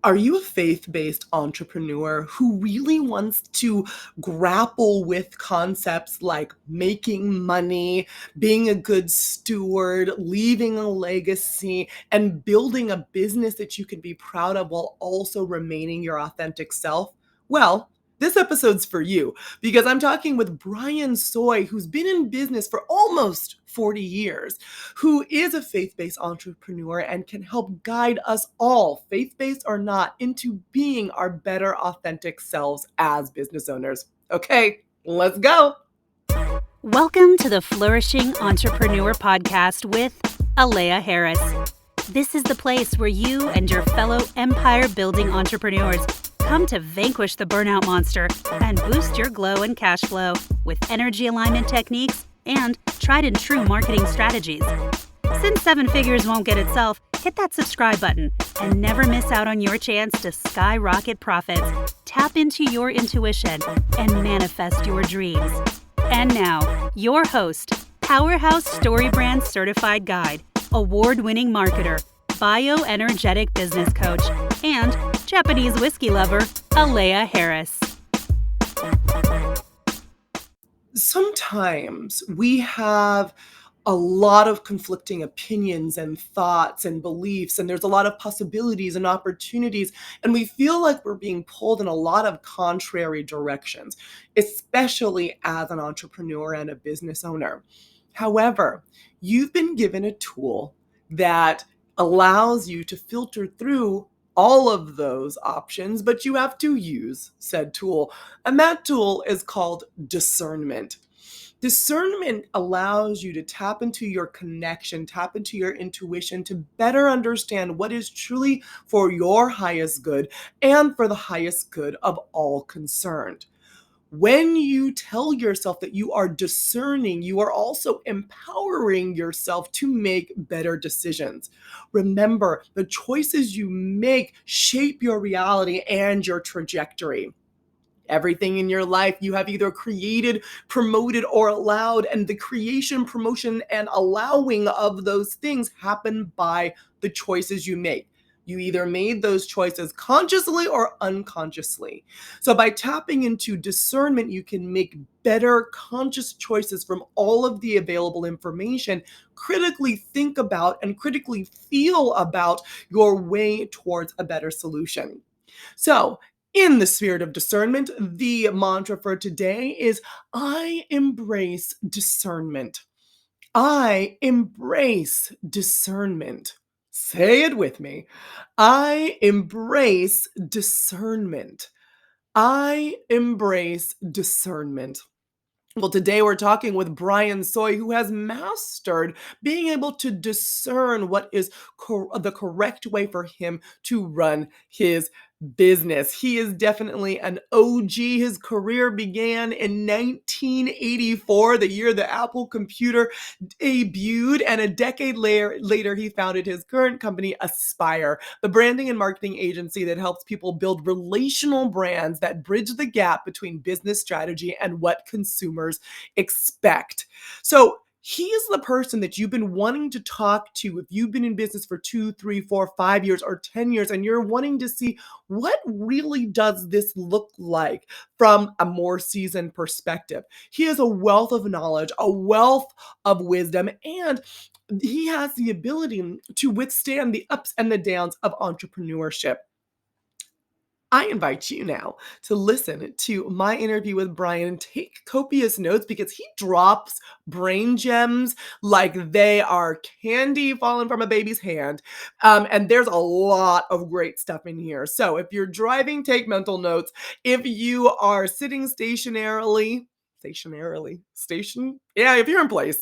Are you a faith-based entrepreneur who really wants to grapple with concepts like making money, being a good steward, leaving a legacy, and building a business that you can be proud of while also remaining your authentic self? Well, this episode's for you because I'm talking with Brian Sooy, who's been in business for almost 40 years, who is a faith-based entrepreneur and can help guide us all, faith-based or not, into being our better authentic selves as business owners. Okay, let's go. Welcome to the Flourishing Entrepreneur Podcast with Alea Harris. This is the place where you and your fellow empire-building entrepreneurs come to vanquish the burnout monster and boost your glow and cash flow with energy alignment techniques and tried and true marketing strategies. Since seven figures won't get itself, hit that subscribe button and never miss out on your chance to skyrocket profits, tap into your intuition, and manifest your dreams. And now, your host, Powerhouse Story Brand Certified Guide, award-winning marketer, bioenergetic business coach, and Japanese whiskey lover, Alea Harris. Sometimes we have a lot of conflicting opinions and thoughts and beliefs, and there's a lot of possibilities and opportunities, and we feel like we're being pulled in a lot of contrary directions, especially as an entrepreneur and a business owner. However, you've been given a tool that allows you to filter through all of those options, but you have to use said tool, and that tool is called discernment. Discernment allows you to tap into your connection, tap into your intuition to better understand what is truly for your highest good and for the highest good of all concerned. When you tell yourself that you are discerning, you are also empowering yourself to make better decisions. Remember, the choices you make shape your reality and your trajectory. Everything in your life you have either created, promoted, or allowed, and the creation, promotion, and allowing of those things happen by the choices you make. You either made those choices consciously or unconsciously. So by tapping into discernment, you can make better conscious choices from all of the available information, critically think about and critically feel about your way towards a better solution. So, in the spirit of discernment, the mantra for today is I embrace discernment. I embrace discernment. Say it with me. I embrace discernment. I embrace discernment. Well, today we're talking with Brian Sooy, who has mastered being able to discern what is the correct way for him to run his business. He is definitely an OG. His career began in 1984, the year the Apple computer debuted, and a decade later he founded his current company, Aespire, the branding and marketing agency that helps people build relational brands that bridge the gap between business strategy and what consumers expect. So he is the person that you've been wanting to talk to if you've been in business for 2, 3, 4, 5 years, or 10 years, and you're wanting to see what really does this look like from a more seasoned perspective. He has a wealth of knowledge, a wealth of wisdom, and he has the ability to withstand the ups and the downs of entrepreneurship. I invite you now to listen to my interview with Brian and take copious notes because he drops brain gems like they are candy falling from a baby's hand. And there's a lot of great stuff in here. So if you're driving, take mental notes. If you are sitting if you're in place,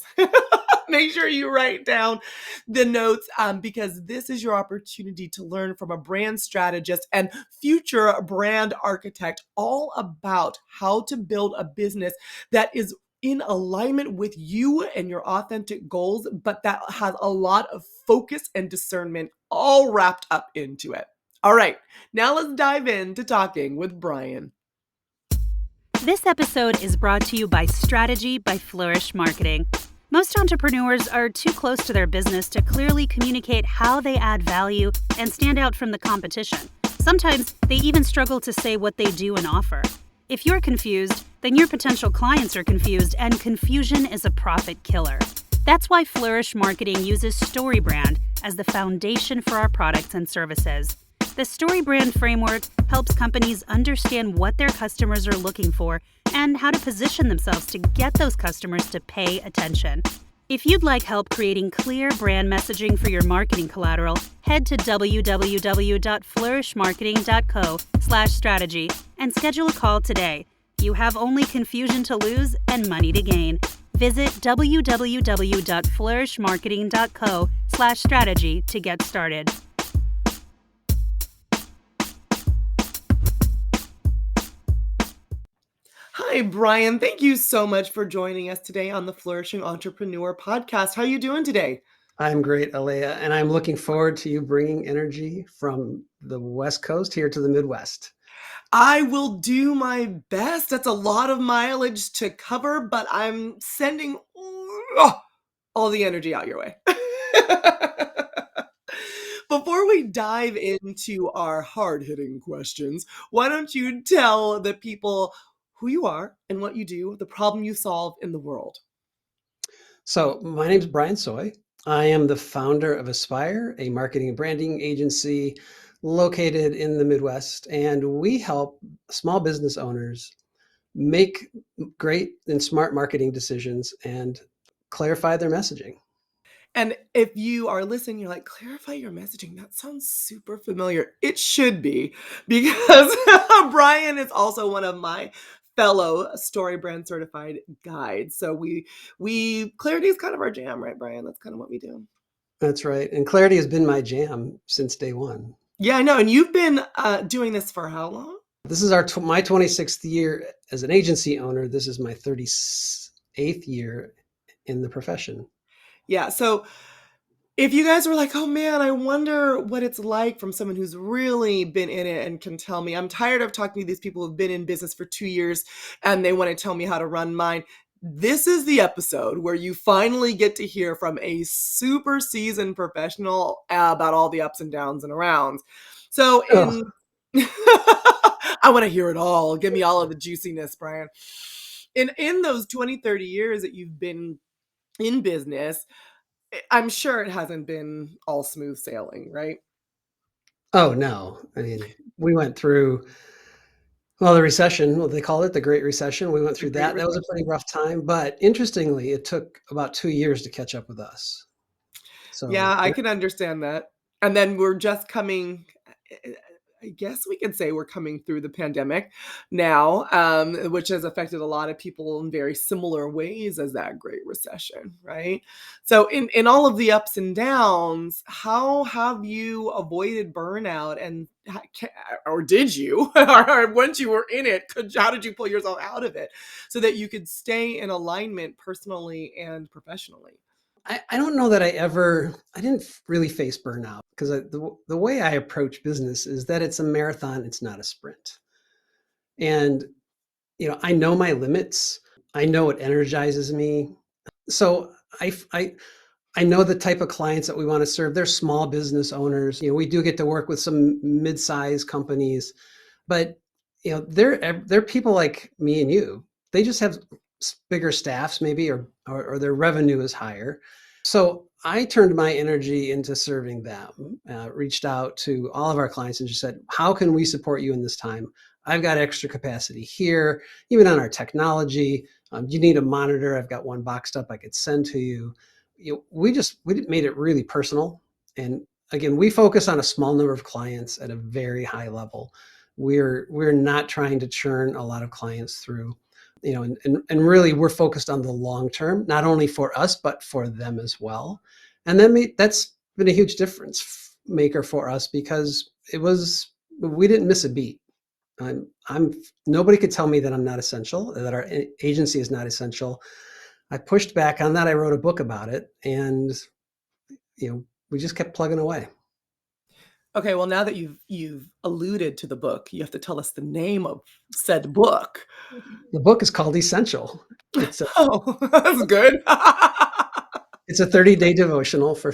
make sure you write down the notes because this is your opportunity to learn from a brand strategist and future brand architect all about how to build a business that is in alignment with you and your authentic goals, but that has a lot of focus and discernment all wrapped up into it. All right, now let's dive into talking with Brian. This episode is brought to you by Strategy by Flourish Marketing. Most entrepreneurs are too close to their business to clearly communicate how they add value and stand out from the competition. Sometimes they even struggle to say what they do and offer. If you're confused, then your potential clients are confused, and confusion is a profit killer. That's why Flourish Marketing uses StoryBrand as the foundation for our products and services. The StoryBrand framework helps companies understand what their customers are looking for and how to position themselves to get those customers to pay attention. If you'd like help creating clear brand messaging for your marketing collateral, head to www.flourishmarketing.co/strategy and schedule a call today. You have only confusion to lose and money to gain. Visit www.flourishmarketing.co/strategy to get started. Hi, Brian. Thank you so much for joining us today on the Flourishing Entrepreneur podcast. How are you doing today? I'm great, Alea, and I'm looking forward to you bringing energy from the West Coast here to the Midwest. I will do my best. That's a lot of mileage to cover, but I'm sending all the energy out your way. Before we dive into our hard-hitting questions, why don't you tell the people who you are and what you do, the problem you solve in the world? So, my name is Brian Sooy. I am the founder of Aespire, a marketing and branding agency located in the Midwest, and we help small business owners make great and smart marketing decisions and clarify their messaging. And if you are listening, you're like, clarify your messaging. That sounds super familiar. It should be, because Brian is also one of my fellow StoryBrand certified guides. So we clarity is kind of our jam, right, Brian? That's kind of what we do. That's right. And clarity has been my jam since day one. Yeah, I know. And you've been doing this for how long? This is my 26th year as an agency owner. This is my 38th year in the profession. Yeah. So if you guys were like, oh man, I wonder what it's like from someone who's really been in it and can tell me, I'm tired of talking to these people who've been in business for 2 years and they want to tell me how to run mine. This is the episode where you finally get to hear from a super seasoned professional about all the ups and downs and arounds. So I want to hear it all. Give me all of the juiciness, Brian. In those 20, 30 years that you've been in business, I'm sure it hasn't been all smooth sailing, right? Oh, no. I mean, we went through, well, the recession, well, they call it the Great Recession. We went The through Great that. That was a pretty Recession. rough time. But interestingly, it took about 2 years to catch up with us. Yeah, So I can understand that. And then we're just coming, I guess we could say we're coming through the pandemic now, which has affected a lot of people in very similar ways as that Great Recession, right? So in all of the ups and downs, how have you avoided burnout, and or did you, or once you were in it, how did you pull yourself out of it so that you could stay in alignment personally and professionally? I don't know that I didn't really face burnout because the way I approach business is that it's a marathon, it's not a sprint. And, I know my limits. I know what energizes me. So I know the type of clients that we want to serve. They're small business owners. We do get to work with some mid-sized companies, but they're people like me and you. They just have bigger staffs, maybe, or their revenue is higher. So I turned my energy into serving them. Reached out to all of our clients and just said, "How can we support you in this time? I've got extra capacity here, even on our technology. You need a monitor? I've got one boxed up I could send to you." We made it really personal. And again, we focus on a small number of clients at a very high level. We're not trying to churn a lot of clients through, and really we're focused on the long term, not only for us but for them as well. And that's been a huge difference maker for us because we didn't miss a beat. I'm nobody could tell me that I'm not essential, that our agency is not essential. I pushed back on that. I wrote a book about it, and we just kept plugging away. Okay, well, now that you've alluded to the book, you have to tell us the name of said book. The book is called Essential. It's a Oh, that's good. it's a 30-day devotional for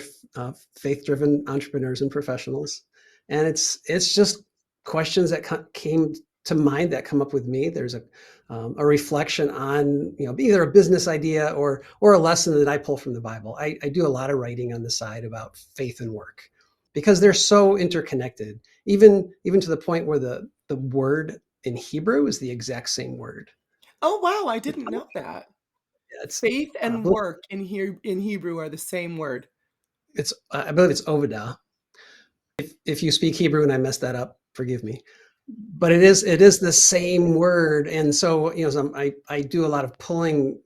faith-driven entrepreneurs and professionals, and it's just questions that came to mind that come up with me. There's a reflection on, either a business idea or a lesson that I pull from the Bible. I do a lot of writing on the side about faith and work because they're so interconnected, even to the point where the word in Hebrew is the exact same word. Oh, wow, I It's, didn't know that. it's, Faith I and believe work in Hebrew are the same word. I believe it's Ovadah. If you speak Hebrew and I messed that up, forgive me. But it is the same word, and so I do a lot of pulling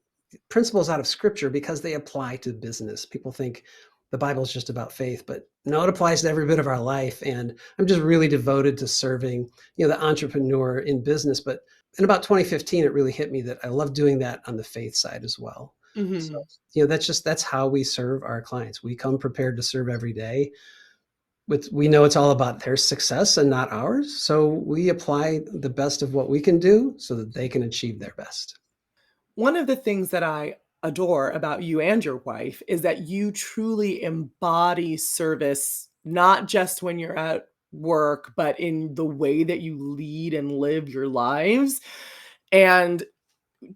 principles out of Scripture because they apply to business. People think the Bible is just about faith, but no, it applies to every bit of our life. And I'm just really devoted to serving, the entrepreneur in business. But in about 2015, it really hit me that I love doing that on the faith side as well. So Mhm. that's how we serve our clients. We come prepared to serve every day we know it's all about their success and not ours. So we apply the best of what we can do so that they can achieve their best. One of the things that I adore about you and your wife is that you truly embody service, not just when you're at work, but in the way that you lead and live your lives. And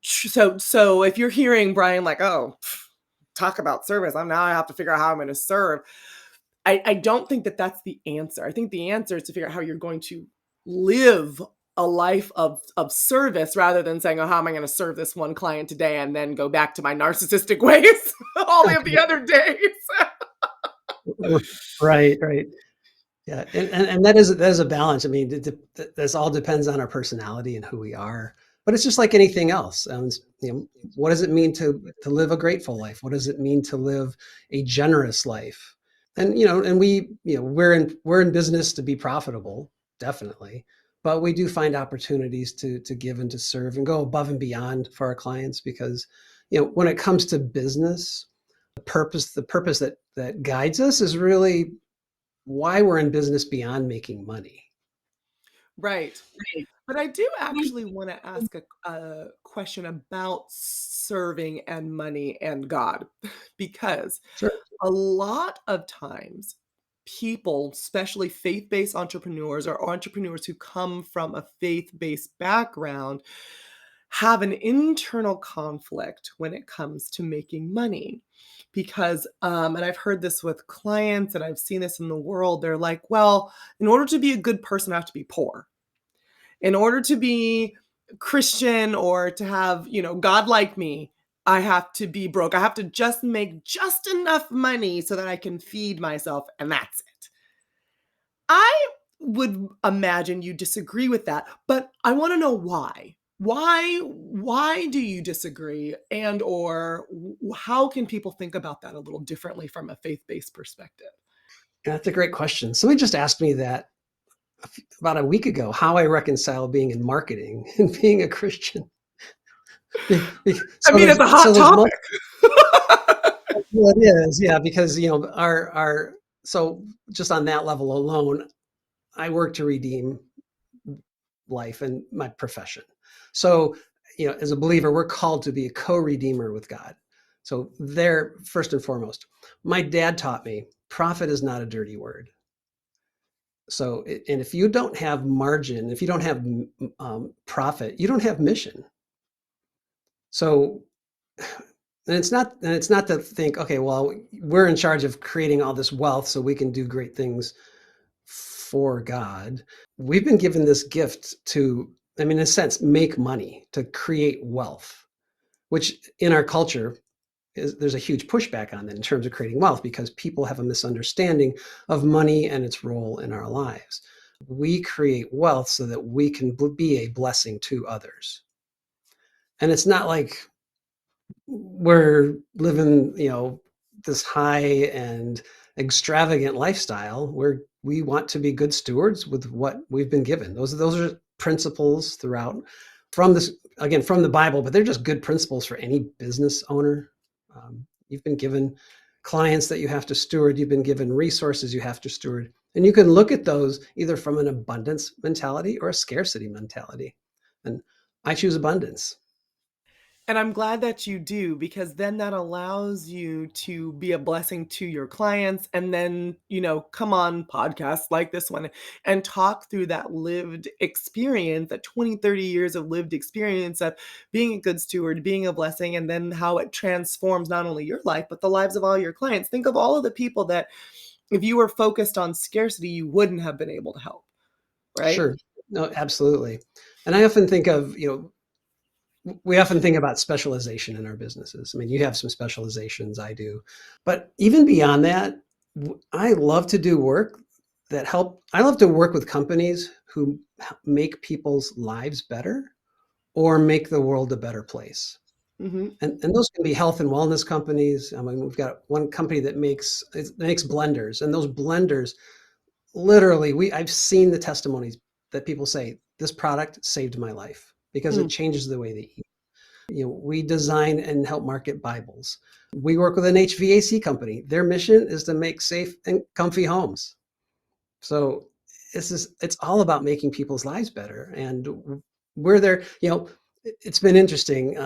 so if you're hearing Brian like, "Oh, talk about service, I have to figure out how I'm gonna serve." I don't think that that's the answer. I think the answer is to figure out how you're going to live a life of service rather than saying, "Oh, how am I gonna serve this one client today and then go back to my narcissistic ways all of the other days?" Right, right. Yeah, and that is a balance. I mean, this all depends on our personality and who we are. But it's just like anything else. What does it mean to live a grateful life? What does it mean to live a generous life? And we're in business to be profitable, definitely. But we do find opportunities to give and to serve and go above and beyond for our clients because, when it comes to business, the purpose that guides us is really why we're in business beyond making money. Right. But I do actually wanna ask a question about serving and money and God, because Sure. a lot of times, people, especially faith-based entrepreneurs or entrepreneurs who come from a faith-based background, have an internal conflict when it comes to making money. Because, and I've heard this with clients and I've seen this in the world, they're like, well, in order to be a good person, I have to be poor. In order to be Christian or to have, God like me, I have to be broke. I have to just make just enough money so that I can feed myself, and that's it. I would imagine you disagree with that, but I want to know why. Why do you disagree and or how can people think about that a little differently from a faith-based perspective? That's a great question. Somebody just asked me that about a week ago, how I reconcile being in marketing and being a Christian. I So mean, it's a hot there's topic. well, it is, yeah, because our so just on that level alone, I work to redeem life and my profession. So, as a believer, we're called to be a co-redeemer with God. So there, first and foremost, my dad taught me profit is not a dirty word. So, and if you don't have margin, if you don't have profit, you don't have mission. So, and it's not to think, okay, well, we're in charge of creating all this wealth so we can do great things for God. We've been given this gift to, I mean, in a sense, make money, to create wealth, which in our culture there's a huge pushback on that in terms of creating wealth because people have a misunderstanding of money and its role in our lives. We create wealth so that we can be a blessing to others. And it's not like we're living, this high and extravagant lifestyle where we want to be good stewards with what we've been given. Those are principles throughout from this, again, from the Bible, but they're just good principles for any business owner. You've been given clients that you have to steward. You've been given resources you have to steward. And you can look at those either from an abundance mentality or a scarcity mentality. And I choose abundance. And I'm glad that you do, because then that allows you to be a blessing to your clients and then, come on podcasts like this one and talk through that lived experience, that 20, 30 years of lived experience of being a good steward, being a blessing, and then how it transforms not only your life, but the lives of all your clients. Think of all of the people that if you were focused on scarcity, you wouldn't have been able to help, right? Sure. No, absolutely. And I often think of, we often think about specialization in our businesses. I mean, you have some specializations, I do. But even beyond that, I love to do work I love to work with companies who make people's lives better or make the world a better place. Mhm. And those can be health and wellness companies. I mean, we've got one company that makes blenders, and those blenders literally, I've seen the testimonies that people say this product saved my life because it Mm. changes the way they eat. We design and help market Bibles. We work with an HVAC company. Their mission is to make safe and comfy homes. So it's all about making people's lives better. And we're there. It's been interesting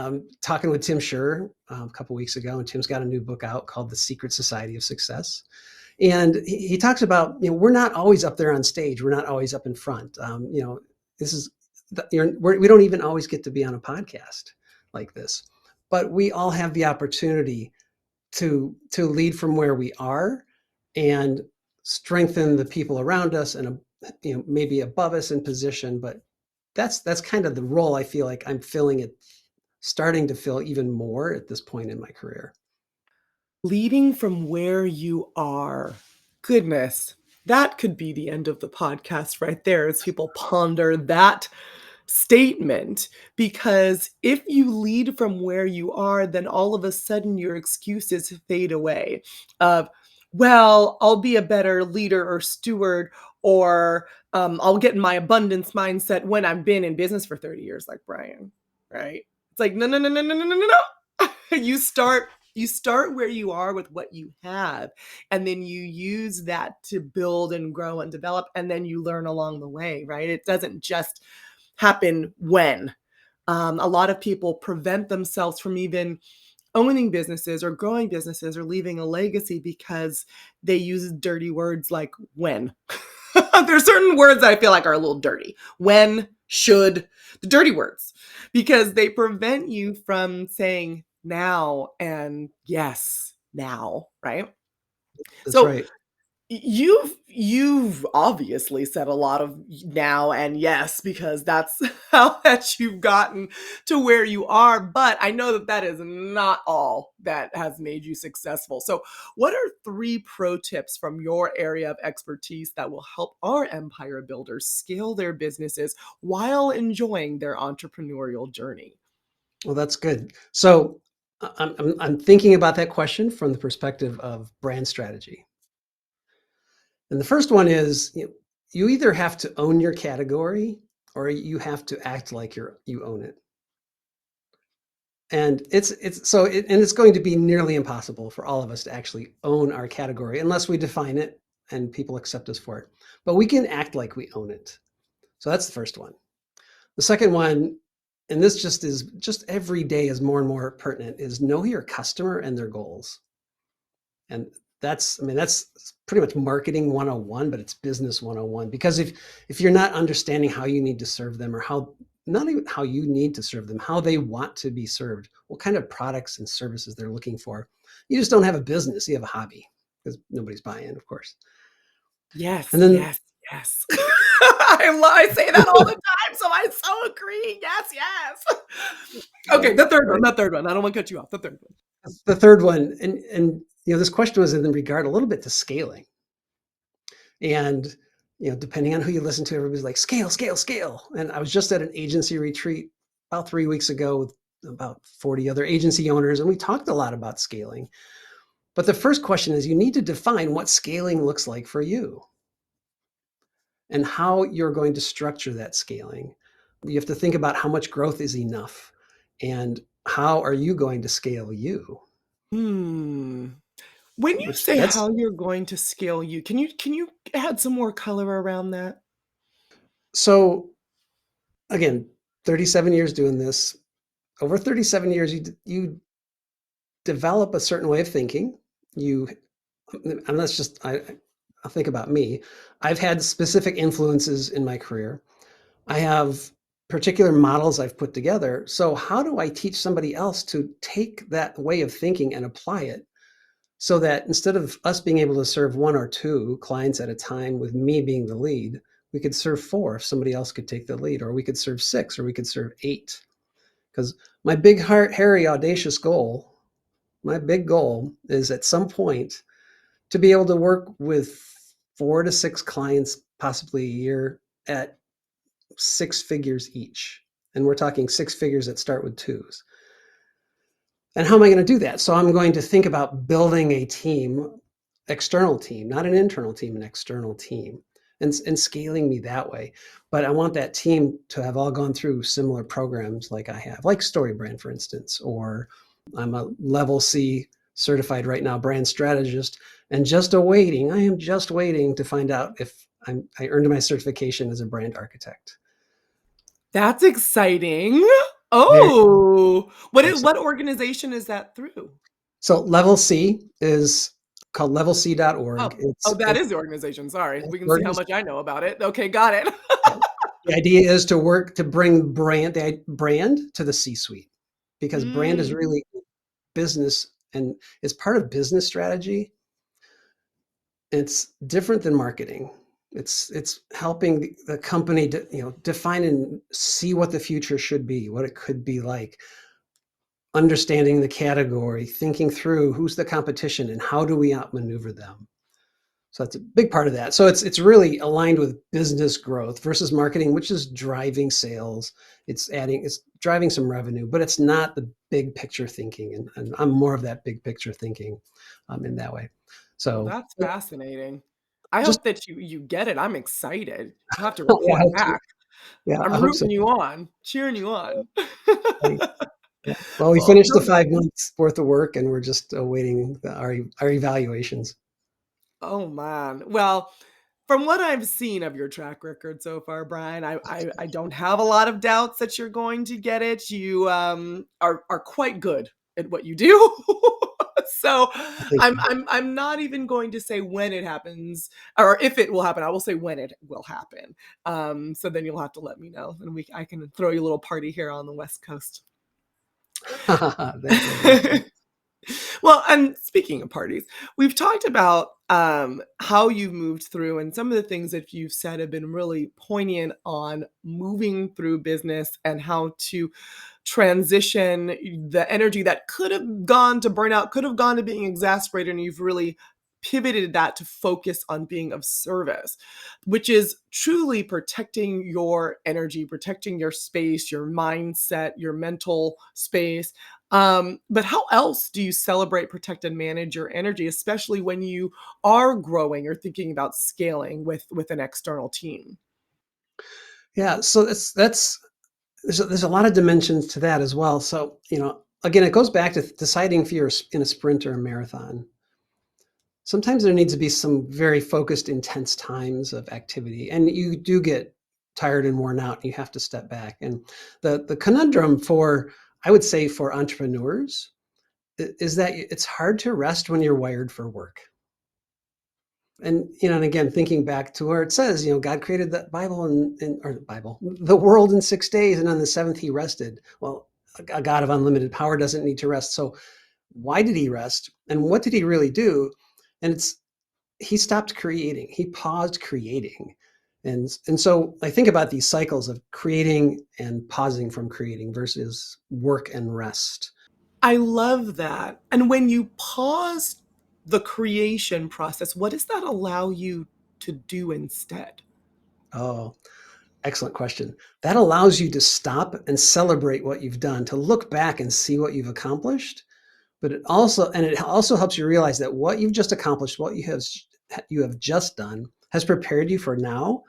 talking with Tim Scher a couple weeks ago, and Tim's got a new book out called The Secret Society of Success. And he talks about, we're not always up there on stage. We're not always up in front. This is, we don't even always get to be on a podcast like this, but we all have the opportunity to lead from where we are and strengthen the people around us and maybe above us in position. But that's kind of the role I feel like I'm starting to fill even more at this point in my career. Leading from where you are. Goodness, that could be the end of the podcast right there as people ponder that statement. Because if you lead from where you are, then all of a sudden your excuses fade away of, well, I'll be a better leader or steward, or I'll get in my abundance mindset when I've been in business for 30 years, like Brian, right? It's like, no, no, no, no, no, no, no, no, no. You start where you are with what you have, and then you use that to build and grow and develop, and then you learn along the way, right? It doesn't just happen when. A lot of people prevent themselves from even owning businesses or growing businesses or leaving a legacy because they use dirty words like when. There's certain words that I feel like are a little dirty. When, should, the dirty words, because they prevent you from saying now and yes, now, right? That's So right. you've obviously said a lot of now and yes, because that's how that you've gotten to where you are, but I know that that is not all that has made you successful. So what are 3 pro tips from your area of expertise that will help our empire builders scale their businesses while enjoying their entrepreneurial journey? Well, that's good. So I'm thinking about that question from the perspective of brand strategy. And the first one is, you either have to own your category or you have to act like you own it. And it's going to be nearly impossible for all of us to actually own our category unless we define it and people accept us for it. But we can act like we own it. So that's the first one. The second one, and this just every day is more and more pertinent, is know your customer and their goals. And that's pretty much marketing 101, but it's business 101. Because if you're not understanding how you need to serve them, or how not even how you need to serve them, how they want to be served, what kind of products and services they're looking for, you just don't have a business, you have a hobby, because nobody's buying, of course. Yes, And then yes, yes. I say that all the time, so I so agree. Yes, yes. Okay, right, the third one, right. the third one. I don't want to cut you off. The third one. The third one, and this question was in regard a little bit to scaling. And depending on who you listen to, everybody's like, scale, scale, scale. And I was just at an agency retreat about 3 weeks ago with about 40 other agency owners, and we talked a lot about scaling. But the first question is, you need to define what scaling looks like for you and how you're going to structure that scaling. You have to think about how much growth is enough and how are you going to scale you? Hmm. When you Which say that's how you're going to scale you, can you add some more color around that? so again, 37 years doing this. over 37 years, you develop a certain way of thinking. You, and that's just, I'll think about me. I've had specific influences in my career. I have particular models I've put together. So how do I teach somebody else to take that way of thinking and apply it so that instead of us being able to serve one or two clients at a time with me being the lead, we could serve four if somebody else could take the lead, or we could serve six, or we could serve eight. Because my big, hairy, audacious goal, my big goal is at some point to be able to work with 4 to 6 clients, possibly a year, at 6 figures each. And we're talking 6 figures that start with twos. And how am I going to do that? So I'm going to think about building a team, external team, not an internal team, an external team, and scaling me that way. But I want that team to have all gone through similar programs like I have, like StoryBrand, for instance, or I'm a level C certified right now brand strategist, and I am just waiting to find out if I earned my certification as a brand architect. That's exciting. Very Oh, exciting. what organization is that through? So level C is called levelc.org. Oh, oh, that It's is the organization. Sorry. We can see how organization. much I know about it. Okay, got it. The idea is to work to bring brand to the C-suite, because brand is Mm. really business and it's part of business strategy. It's different than marketing. It's helping the company to, define and see what the future should be, what it could be like, understanding the category, thinking through who's the competition and how do we outmaneuver them. So that's a big part of that. So it's really aligned with business growth versus marketing, which is driving sales. It's driving some revenue, but it's not the big picture thinking. And I'm more of that big picture thinking in that way. Well, So that's fascinating. I just, hope that you get it. I'm excited. You'll have to yeah, I report hope so. back. Yeah, I'm I hope so. rooting you on, cheering you on. Right. Yeah. Well, we Well, finished the no. 5 months worth of work and we're just awaiting our evaluations. Oh, man. Well, from what I've seen of your track record so far, Brian, I don't have a lot of doubts that you're going to get it. You are quite good at what you do. So Thank you. I'm not even going to say when it happens or if it will happen. I will say when it will happen. So then you'll have to let me know, and I can throw you a little party here on the West Coast. That'd be awesome. Well, and speaking of parties, we've talked about how you've moved through, and some of the things that you've said have been really poignant on moving through business and how to transition the energy that could have gone to burnout, could have gone to being exasperated, and you've really pivoted that to focus on being of service, which is truly protecting your energy, protecting your space, your mindset, your mental space. But how else do you celebrate, protect, and manage your energy, especially when you are growing or thinking about scaling with an external team? Yeah, so that's there's a lot of dimensions to that as well. So, again, it goes back to deciding if you're in a sprint or a marathon. Sometimes there needs to be some very focused, intense times of activity, and you do get tired and worn out. And you have to step back. And the conundrum for, I would say, for entrepreneurs is that it's hard to rest when you're wired for work. And again, thinking back to where it says, God created the Bible or the Bible, the world in 6 days, and on the seventh he rested. Well, a God of unlimited power doesn't need to rest. So why did he rest? And what did he really do? And he stopped creating. He paused creating. And so I think about these cycles of creating and pausing from creating versus work and rest. I love that. And when you pause the creation process, what does that allow you to do instead? Oh, excellent question. That allows you to stop and celebrate what you've done, to look back and see what you've accomplished. But it also helps you realize that what you've just accomplished, what you have just done, has prepared you for now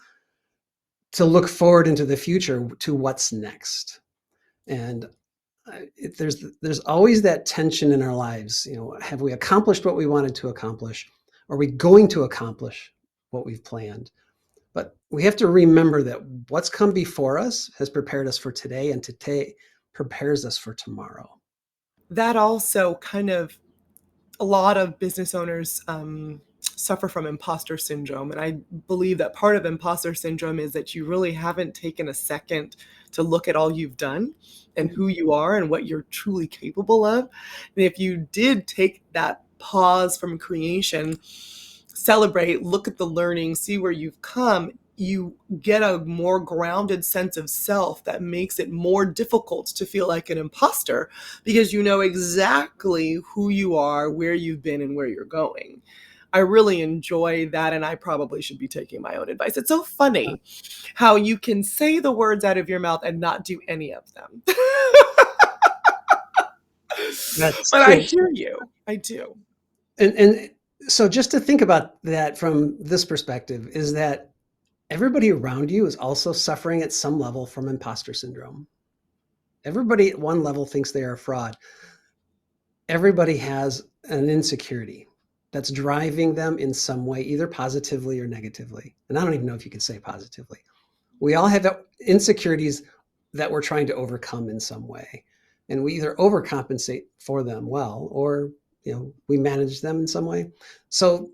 to look forward into the future to what's next. And there's always that tension in our lives. Have we accomplished what we wanted to accomplish? Are we going to accomplish what we've planned? But we have to remember that what's come before us has prepared us for today, and today prepares us for tomorrow. That also kind of, a lot of business owners suffer from imposter syndrome. And I believe that part of imposter syndrome is that you really haven't taken a second to look at all you've done and who you are and what you're truly capable of. And if you did take that pause from creation, celebrate, look at the learning, see where you've come, you get a more grounded sense of self that makes it more difficult to feel like an imposter because you know exactly who you are, where you've been, and where you're going. I really enjoy that, and I probably should be taking my own advice. It's so funny how you can say the words out of your mouth and not do any of them. That's But I true. hear you. I do. And so just to think about that from this perspective is that everybody around you is also suffering at some level from imposter syndrome. Everybody at one level thinks they are a fraud. Everybody has an insecurity that's driving them in some way, either positively or negatively. And I don't even know if you can say positively. We all have insecurities that we're trying to overcome in some way. And we either overcompensate for them well, or we manage them in some way. So,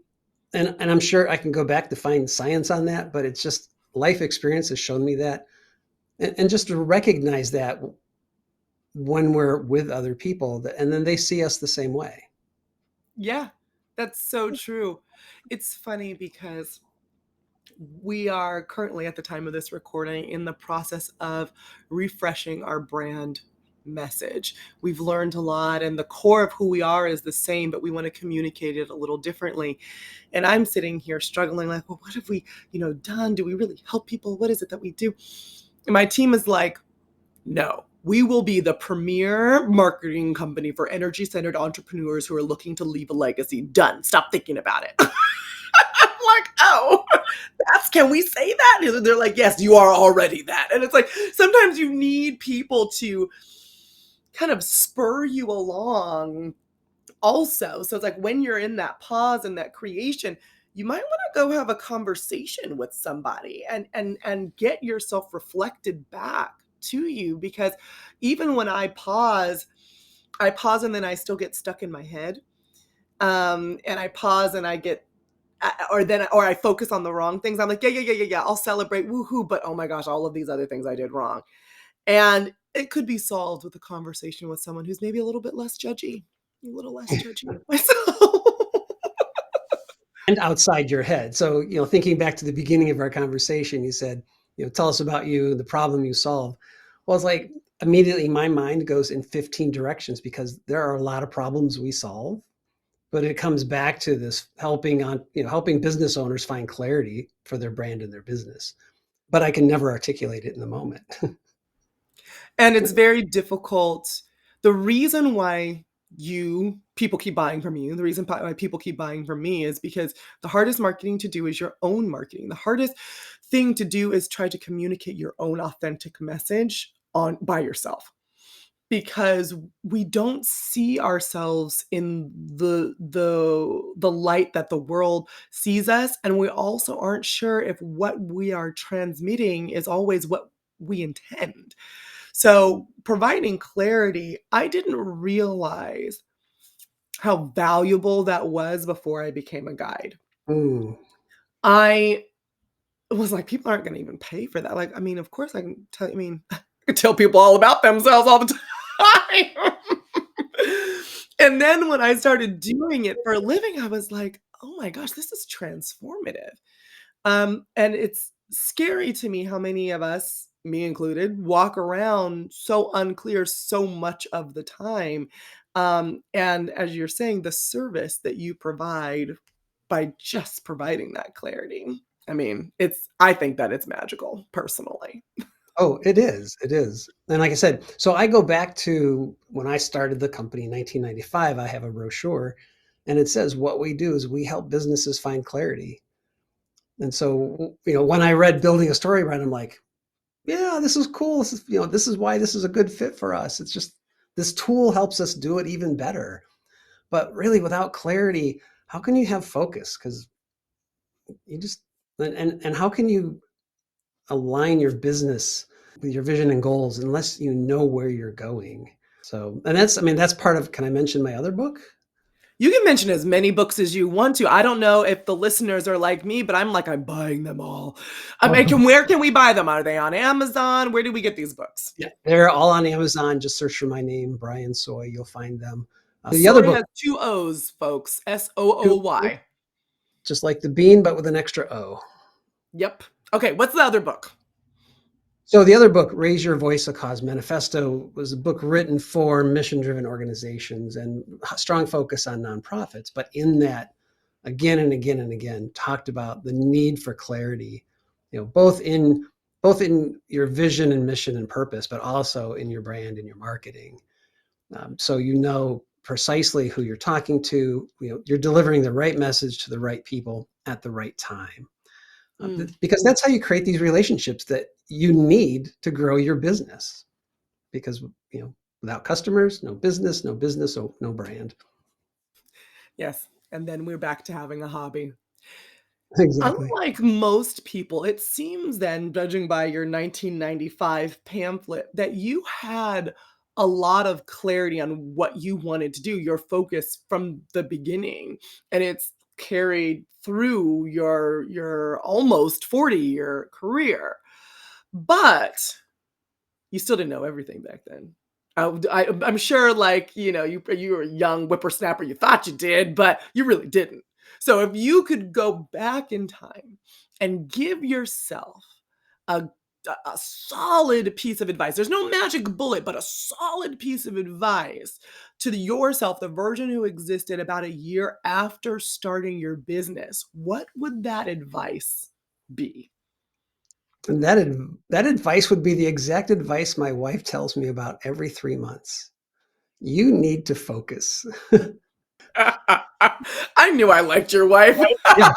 and I'm sure I can go back to find science on that, but it's just life experience has shown me that. And just to recognize that when we're with other people, and then they see us the same way. Yeah, that's so true. It's funny because we are currently, at the time of this recording, in the process of refreshing our brand message. We've learned a lot, and the core of who we are is the same, but we want to communicate it a little differently. And I'm sitting here struggling, like, well, what have we, done? Do we really help people? What is it that we do? And my team is like, no, we will be the premier marketing company for energy-centered entrepreneurs who are looking to leave a legacy. Done. Stop thinking about it. I'm like, oh, can we say that? And they're like, yes, you are already that. And it's like, sometimes you need people to kind of spur you along also. So it's like when you're in that pause and that creation, you might want to go have a conversation with somebody and get yourself reflected back to you, because even when I pause and then I still get stuck in my head. And I pause and I get or I focus on the wrong things. I'm like, yeah. I'll celebrate, woohoo! But oh my gosh, all of these other things I did wrong, and it could be solved with a conversation with someone who's maybe a little bit less judgy, a little less judgy of myself. And outside your head. So, thinking back to the beginning of our conversation, you said, tell us about you, the problem you solve. Well, it's like immediately my mind goes in 15 directions because there are a lot of problems we solve, but it comes back to this helping business owners find clarity for their brand and their business. But I can never articulate it in the moment. And it's very difficult. The reason why people keep buying from you, the reason why people keep buying from me is because the hardest marketing to do is your own marketing. The hardest thing to do is try to communicate your own authentic message by yourself, because we don't see ourselves in the light that the world sees us, and we also aren't sure if what we are transmitting is always what we intend. So, providing clarity, I didn't realize how valuable that was before I became a guide. Mm. I was like, people aren't going to even pay for that. Like, I mean, of course I can tell, I can tell people all about themselves all the time. And then when I started doing it for a living, I was like, oh my gosh, this is transformative. And it's scary to me how many of us, me included, walk around so unclear so much of the time. And as you're saying, the service that you provide by just providing that clarity. I mean, I think that it's magical personally. Oh, it is. It is. And like I said, so I go back to when I started the company in 1995. I have a brochure and it says what we do is we help businesses find clarity. And so, when I read Building a Story Brand, I'm like, yeah, this is cool. This is why this is a good fit for us. It's just this tool helps us do it even better. But really, without clarity, how can you have focus? Because you just and how can you align your business with your vision and goals unless you know where you're going. So, and that's, I mean, that's part of, can I mention my other book? You can mention as many books as you want to. I don't know if the listeners are like me, but I'm like, I'm buying them all. I mean, Oh, where can we buy them? Are they on Amazon? Where do we get these books? yeah, they're all on Amazon. Just search for my name, Brian Sooy. You'll find them. The other Soy book, has two O's, folks. too, Sooy. just like the bean, but with an extra O. Yep. Okay, what's the other book? So the other book, Raise Your Voice, A Cause Manifesto, was a book written for mission-driven organizations and strong focus on nonprofits. But in that, again and again and again, talked about the need for clarity, both in your vision and mission and purpose, but also in your brand and your marketing. So you know precisely who you're talking to. You're delivering the right message to the right people at the right time. Because that's how you create these relationships that you need to grow your business. Because without customers, no business, so no brand. Yes. And then we're back to having a hobby. Exactly. Unlike most people, it seems then, judging by your 1995 pamphlet, that you had a lot of clarity on what you wanted to do, your focus from the beginning, and it's carried through your almost 40-year career. But you still didn't know everything back then. I'm sure, like, you were a young whippersnapper, you thought you did, but you really didn't. So if you could go back in time and give yourself a, a solid piece of advice, there's no magic bullet, but a solid piece of advice to yourself, the version who existed about a year after starting your business, what would that advice be? And that advice would be the exact advice my wife tells me about every 3 months. You need to focus. I knew I liked your wife. Yeah,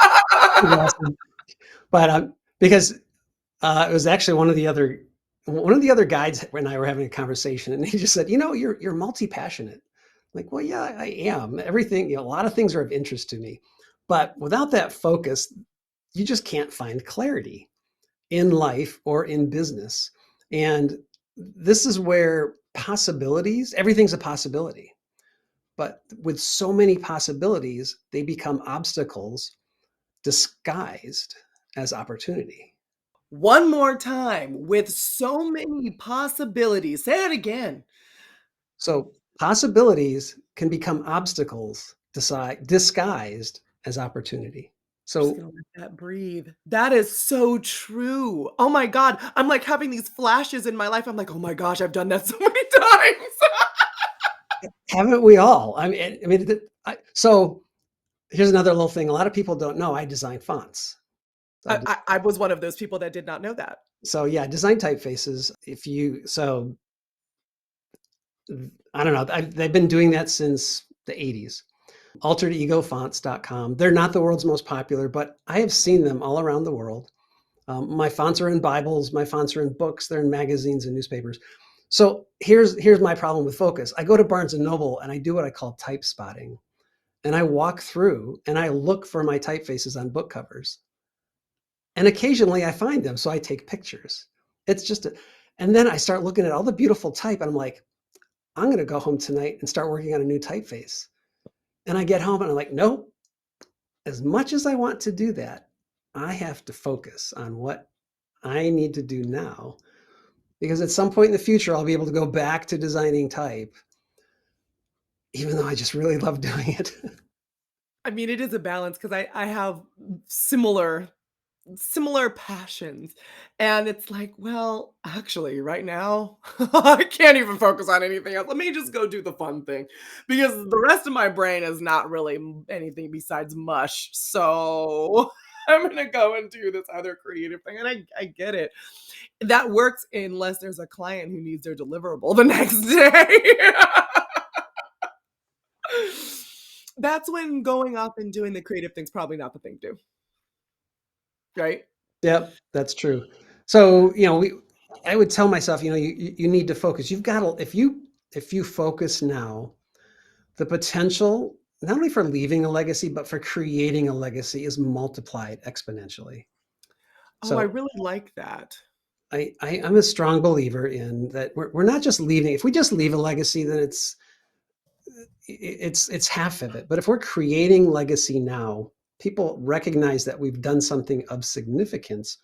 she's awesome. But because it was actually one of the other guides and I were having a conversation, and he just said, you're multi-passionate. Like, well, yeah, I am. Everything, a lot of things are of interest to me. But without that focus, you just can't find clarity in life or in business. And this is where everything's a possibility. But with so many possibilities, they become obstacles disguised as opportunity. One more time, with so many possibilities. Say it again. So possibilities can become obstacles disguised as opportunity. I'm just So gonna let that breathe. That is so true. Oh my God. I'm like having these flashes in my life. I'm like, oh my gosh, I've done that so many times. haven't we all? So here's another little thing. A lot of people don't know I design fonts. I was one of those people that did not know that. So yeah, design typefaces. I don't know. They've been doing that since the 80s. AlteredEgoFonts.com. They're not the world's most popular, but I have seen them all around the world. My fonts are in Bibles. My fonts are in books. They're in magazines and newspapers. So here's my problem with focus. I go to Barnes and Noble and I do what I call type spotting. And I walk through and I look for my typefaces on book covers. And occasionally I find them, so I take pictures. And then I start looking at all the beautiful type and I'm like, I'm going to go home tonight and start working on a new typeface. And I get home and I'm like, nope, as much as I want to do that, I have to focus on what I need to do now. Because at some point in the future, I'll be able to go back to designing type, even though I just really love doing it. I mean, it is a balance because I have similar passions. And it's like, well, actually, right now, I can't even focus on anything else. Let me just go do the fun thing because the rest of my brain is not really anything besides mush. So I'm going to go and do this other creative thing. And I get it. That works unless there's a client who needs their deliverable the next day. That's when going off and doing the creative thing's probably not the thing to do, right? Yep, that's true. So, I would tell myself, you need to focus. You've got to, if you focus now, the potential not only for leaving a legacy, but for creating a legacy is multiplied exponentially. Oh, I So really like that. I'm a strong believer in that we're not just leaving. If we just leave a legacy, then it's half of it. But if we're creating legacy now, people recognize that we've done something of significance,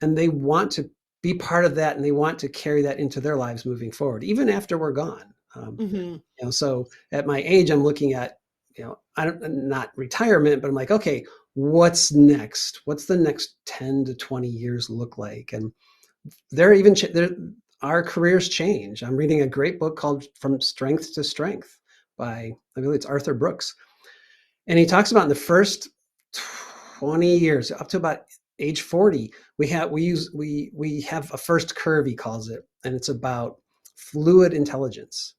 and they want to be part of that, and they want to carry that into their lives moving forward, even after we're gone. Hmm. So at my age, I'm looking at, I don't, not retirement, but I'm like, okay, what's next? What's the next 10 to 20 years look like? And they're even they're, our careers change. I'm reading a great book called From Strength to Strength by, I believe it's Arthur Brooks, and he talks about in the first 20 years up to about age 40, we have a first curve, he calls it, and it's about fluid intelligence,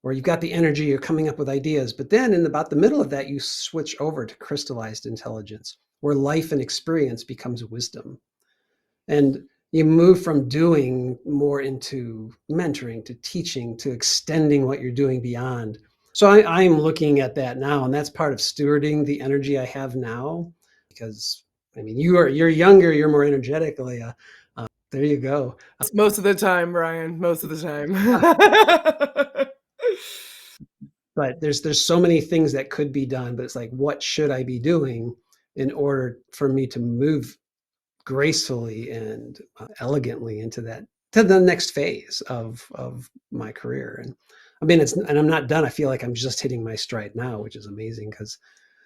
where you've got the energy, you're coming up with ideas, but then in about the middle of that, you switch over to crystallized intelligence, where life and experience becomes wisdom. And you move from doing more into mentoring, to teaching, to extending what you're doing beyond. So I'm looking at that now, and that's part of stewarding the energy I have now. Because I mean, you're younger, you're more energetic, Leah. There you go. Most of the time, Brian, most of the time. But there's so many things that could be done, but it's like, what should I be doing in order for me to move gracefully and elegantly into that, to the next phase of my career? And I mean, and I'm not done. I feel like I'm just hitting my stride now, which is amazing, because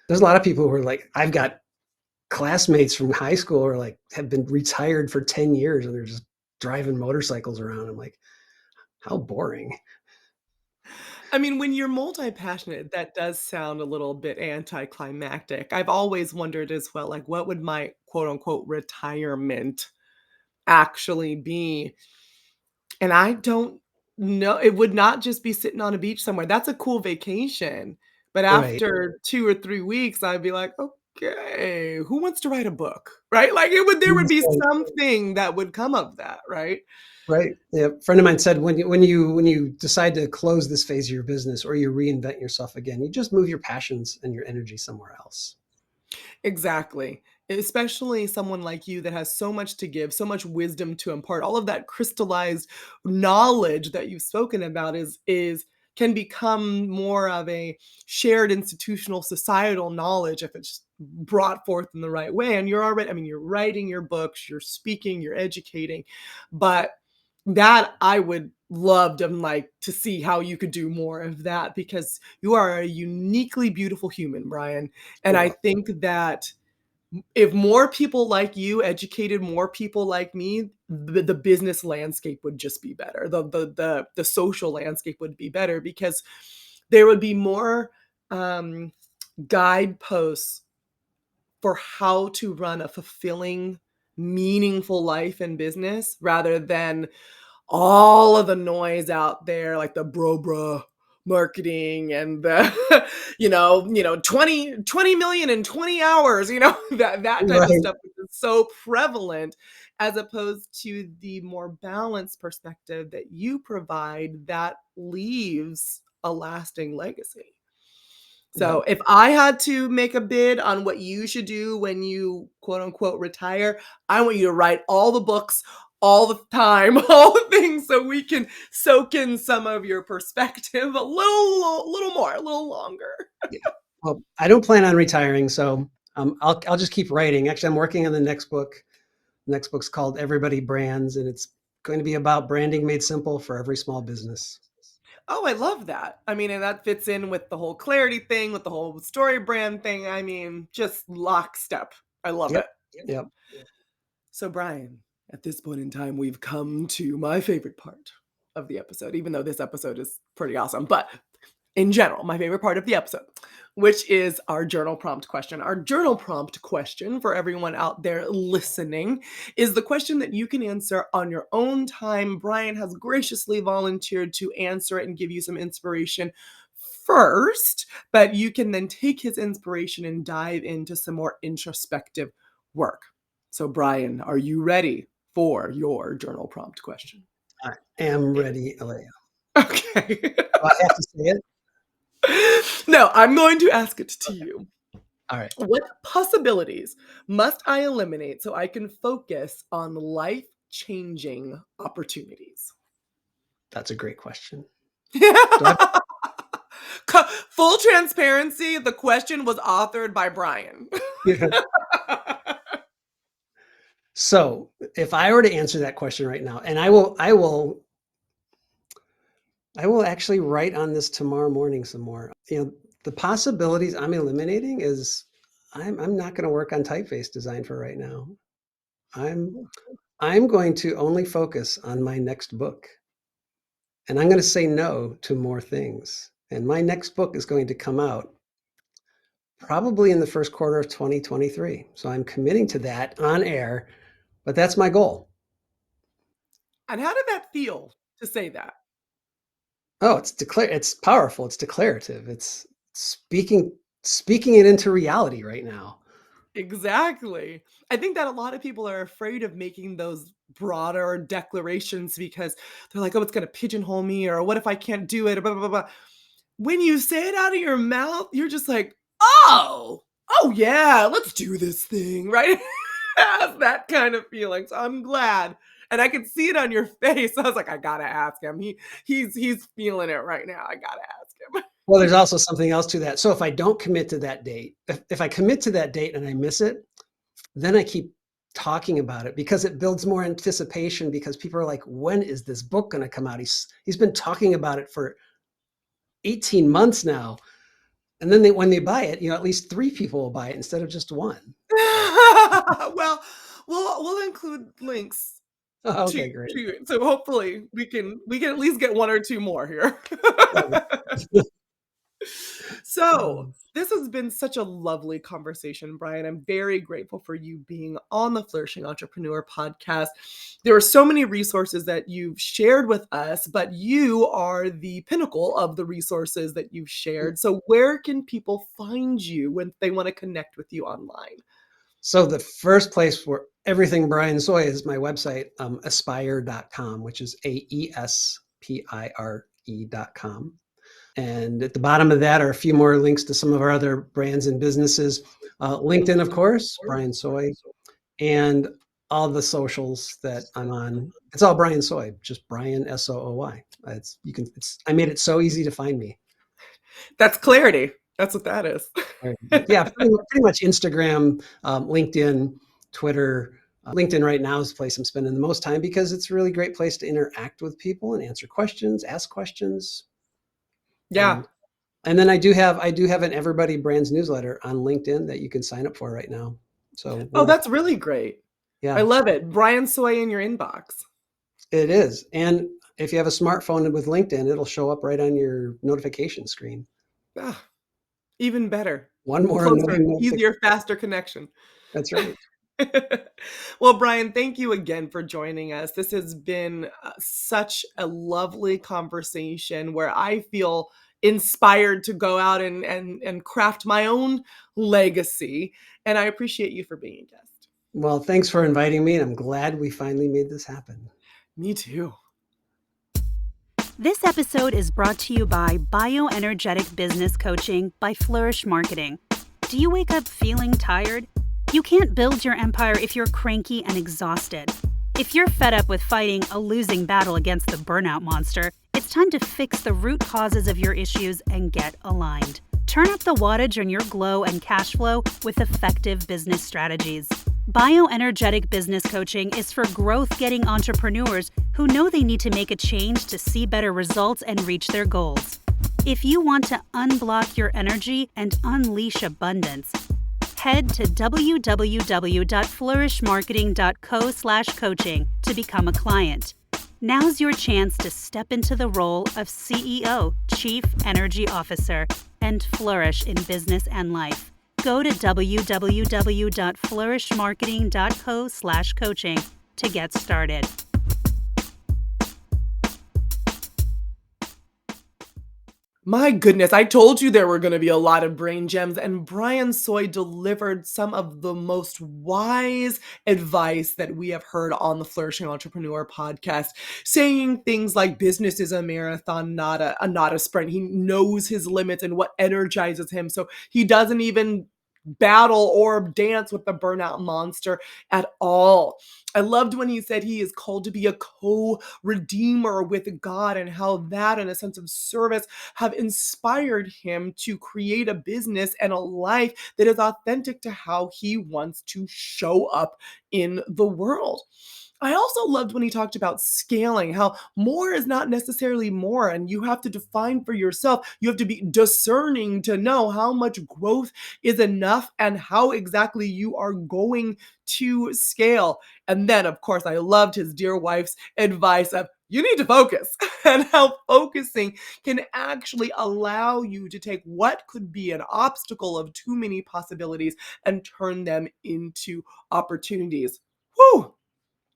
there's a lot of people who are like, I've got classmates from high school who are like, have been retired for 10 years and they're just driving motorcycles around. I'm like, how boring. I mean, when you're multi-passionate, that does sound a little bit anticlimactic. I've always wondered as well, like, what would my quote unquote retirement actually be? And I don't know. It would not just be sitting on a beach somewhere. That's a cool vacation. But Right. after 2 or 3 weeks, I'd be like, okay, who wants to write a book? Right? Like there would be something that would come of that, right? Right. Yeah. A friend of mine said, when you decide to close this phase of your business, or you reinvent yourself again, you just move your passions and your energy somewhere else. Exactly. Especially someone like you that has so much to give, so much wisdom to impart. All of that crystallized knowledge that you've spoken about is can become more of a shared institutional societal knowledge if it's brought forth in the right way. And you're already, I mean, you're writing your books, you're speaking, you're educating, but that I would love to like to see how you could do more of that because you are a uniquely beautiful human, Brian. And I Well, think that if more people like you educated more people like me, the business landscape would just be better. The social landscape would be better because there would be more um, guideposts for how to run a fulfilling, meaningful life and business rather than all of the noise out there, like the bro marketing and the, 20 million in 20 hours, that type of right. stuff is so prevalent as opposed to the more balanced perspective that you provide that leaves a lasting legacy. So Yep. if I had to make a bid on what you should do when you quote unquote retire, I want you to write all the books all the time, all the things so we can soak in some of your perspective a little more, a little longer. Yeah. Well, I don't plan on retiring, so I'll just keep writing. Actually, I'm working on the next book. The next book's called Everybody Brands, and it's going to be about branding made simple for every small business. Oh, I love that. I mean, and that fits in with the whole clarity thing, with the whole story brand thing. I mean, just lockstep. I love Yep. it. Yep. So, Brian, at this point in time, we've come to my favorite part of the episode, even though this episode is pretty awesome. But in general, my favorite part of the episode, which is our journal prompt question. Our journal prompt question for everyone out there listening is the question that you can answer on your own time. Brian has graciously volunteered to answer it and give you some inspiration first, but you can then take his inspiration and dive into some more introspective work. So, Brian, are you ready for your journal prompt question? I am ready, Alea. Okay. Do I have to say it? No, I'm going to ask it to Okay. you. All right. What possibilities must I eliminate so I can focus on life changing opportunities? That's a great question. Do I Full transparency, the question was authored by Brian. Yeah. So, if I were to answer that question right now, and I will actually write on this tomorrow morning some more. The possibilities I'm eliminating is I'm not going to work on typeface design for right now. I'm I'm going to only focus on my next book. And I'm going to say no to more things. And my next book is going to come out probably in the first quarter of 2023. So I'm committing to that on air, but that's my goal. And how did that feel to say that? Oh, it's powerful, it's declarative. It's speaking it into reality right now. Exactly. I think that a lot of people are afraid of making those broader declarations because they're like, oh, it's going to pigeonhole me, or what if I can't do it, or blah, blah, blah, blah. When you say it out of your mouth, you're just like, oh yeah, let's do this thing, right? Has that kind of feeling. So I'm glad. And I could see it on your face. I was like, I gotta ask him. He's feeling it right now. I gotta ask him. Well, there's also something else to that. So if I don't commit to that date, if I commit to that date and I miss it, then I keep talking about it because it builds more anticipation because people are like, when is this book going to come out? He's been talking about it for 18 months now. And then when they buy it, at least 3 people will buy it instead of just 1. Well, we'll include links Oh, to okay, great. to it. So hopefully we can at least get 1 or 2 more here. So, this has been such a lovely conversation, Brian. I'm very grateful for you being on the Flourishing Entrepreneur podcast. There are so many resources that you've shared with us, but you are the pinnacle of the resources that you've shared. So, where can people find you when they want to connect with you online? So the first place where everything Brian Sooy is my website, aespire.com, which is AESPIRE.com. And at the bottom of that are a few more links to some of our other brands and businesses. LinkedIn, of course, Brian Sooy, and all the socials that I'm on. It's all Brian Sooy, just Brian Sooy. I made it so easy to find me. That's clarity. That's what that is. Yeah, pretty much Instagram, LinkedIn, Twitter. LinkedIn right now is the place I'm spending the most time because it's a really great place to interact with people and answer questions, ask questions. Yeah. And then I do have an Everybody Brands newsletter on LinkedIn that you can sign up for right now. So Oh, that's really great. I yeah, love it. Brian Sooy in your inbox. it is. And if you have a smartphone with LinkedIn, it'll show up right on your notification screen. Ah, even better. One more Closer, annoying notification. easier, faster connection. That's right. Well, Brian, thank you again for joining us. This has been such a lovely conversation where I feel inspired to go out and craft my own legacy. And I appreciate you for being a guest. Well, thanks for inviting me, and I'm glad we finally made this happen. Me too. This episode is brought to you by Bioenergetic Business Coaching by Flourish Marketing. Do you wake up feeling tired? You can't build your empire if you're cranky and exhausted. If you're fed up with fighting a losing battle against the burnout monster, it's time to fix the root causes of your issues and get aligned. Turn up the wattage on your glow and cash flow with effective business strategies. Bioenergetic Business Coaching is for growth-getting entrepreneurs who know they need to make a change to see better results and reach their goals. If you want to unblock your energy and unleash abundance, head to www.flourishmarketing.co/coaching to become a client. Now's your chance to step into the role of CEO, Chief Energy Officer, and flourish in business and life. Go to www.flourishmarketing.co/coaching to get started. My goodness, I told you there were going to be a lot of brain gems, and Brian Sooy delivered some of the most wise advice that we have heard on the Flourishing Entrepreneur podcast, saying things like business is a marathon, not a sprint. He knows his limits and what energizes him, so he doesn't even battle or dance with the burnout monster at all. I loved when he said he is called to be a co-redeemer with God, and how that and a sense of service have inspired him to create a business and a life that is authentic to how he wants to show up in the world. I also loved when he talked about scaling, how more is not necessarily more, and you have to define for yourself. You have to be discerning to know how much growth is enough and how exactly you are going to scale. And then, of course, I loved his dear wife's advice of you need to focus and how focusing can actually allow you to take what could be an obstacle of too many possibilities and turn them into opportunities. Whew.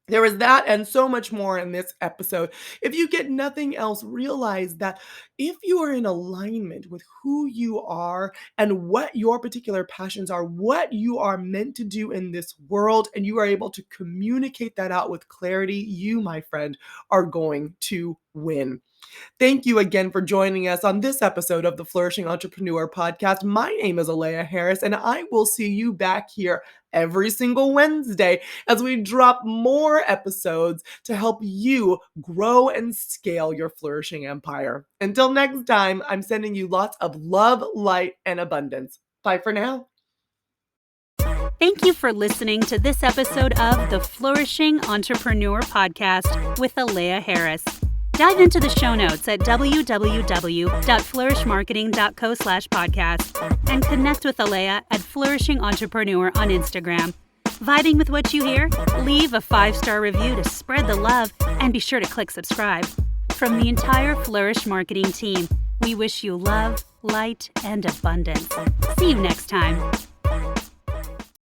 There is that and so much more in this episode. If you get nothing else, realize that if you are in alignment with who you are and what your particular passions are, what you are meant to do in this world, and you are able to communicate that out with clarity, you, my friend, are going to win. Thank you again for joining us on this episode of the Flourishing Entrepreneur Podcast. My name is Alea Harris, and I will see you back here every single Wednesday as we drop more episodes to help you grow and scale your flourishing empire. Until next time, I'm sending you lots of love, light, and abundance. Bye for now. Thank you for listening to this episode of the Flourishing Entrepreneur Podcast with Alea Harris. Dive into the show notes at www.flourishmarketing.co/podcast and connect with Alea at Flourishing Entrepreneur on Instagram. Vibing with what you hear? Leave a 5-star review to spread the love, and be sure to click subscribe. From the entire Flourish Marketing team, we wish you love, light, and abundance. See you next time.